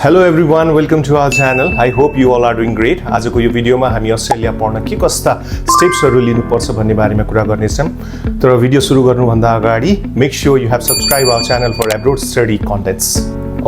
Hello everyone, welcome to our channel. I hope you all are doing great. आजको यो भिडियोमा हामी Australia पढ्न के कस्ता स्टेप्सहरु लिनुपर्छ भन्ने बारेमा कुरा गर्नेछौं। तर भिडियो सुरु गर्नुभन्दा अगाडि make sure you have subscribed our channel for abroad study contents.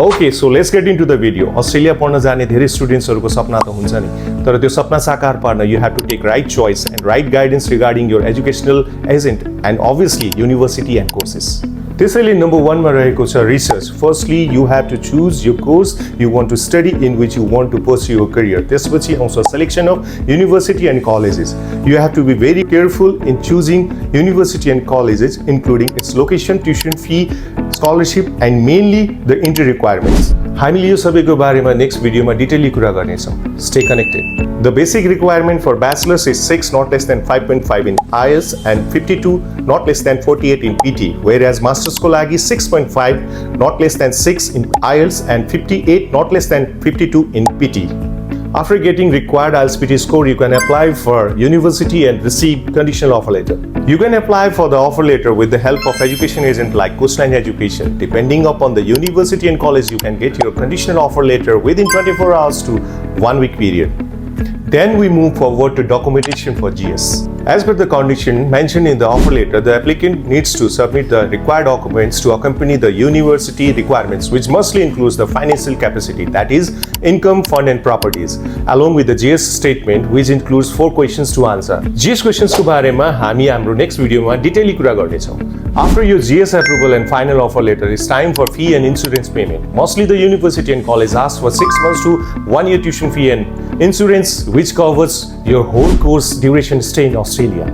Okay, so let's get into the video. Australia पढ्न जाने धेरै स्टुडेन्ट्सहरुको सपना त हुन्छ नि, तर त्यो सपना साकार पार्न you have to take right choice and right guidance regarding your educational agent and obviously university and courses. त्यसैले number 1 मा रहेको छ research. Firstly, you have to choose your course you want to study in which you want to pursue your career. त्यसपछि आउँछ selection of university and colleges. You have to be very careful in choosing university and colleges, including its location, tuition fee, scholarship and mainly the entry requirements. हामीले यो सबैको बारेमा next भिडियोमा detailed कुरा गर्नेछौँ. Stay connected. The basic requirement for bachelor's is 6 not less than 5.5 in IELTS and 52 not less than 48 in PT, whereas master's को लागि 6.5 not less than 6 in IELTS and 58 not less than 52 in PT. After getting required IELTS PT score, you can apply for university and receive conditional offer letter. You can apply for the offer letter with the help of education agent like 𝐒𝐭𝐞𝐲 Education. Depending upon the university and college, you can get your conditional offer letter within 24 hours to 1 week period. Then we move forward to documentation for GS. As per the condition mentioned in the offer letter, the applicant needs to submit the required documents to accompany the university requirements, which mostly includes the financial capacity, that is, income, fund and properties, along with the GS statement, which includes 4 questions to answer. GS questions को बारेमा हामी हाम्रो next video मा detailed कुरा गर्नेछौँ. After your GS approval and final offer letter, it's time for fee and insurance payment. Mostly the university and college ask for 6 months to 1 year tuition fee and insurance, which covers your whole course duration stay in Australia.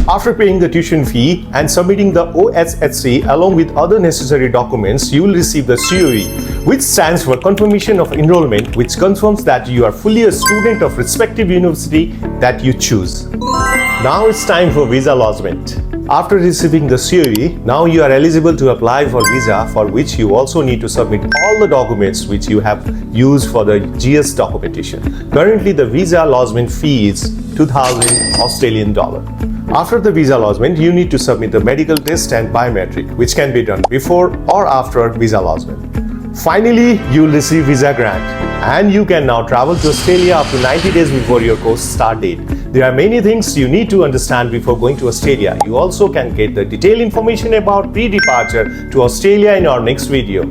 After paying the tuition fee and submitting the OSHC along with other necessary documents, you will receive the COE, which stands for Confirmation of Enrollment, which confirms that you are fully a student of respective university that you choose. Now it's time for visa lodgement. After receiving the COE, now you are eligible to apply for visa, for which you also need to submit all the documents which you have used for the GS documentation. Currently, the visa lodgement fee is 2,000 Australian dollar. After the visa lodgement, you need to submit the medical test and biometric, which can be done before or after visa lodgement. Finally, you will receive visa grant and you can now travel to Australia up to 90 days before your course start date. There are many things you need to understand before going to Australia. You also can get the detailed information about pre-departure to Australia in our next video.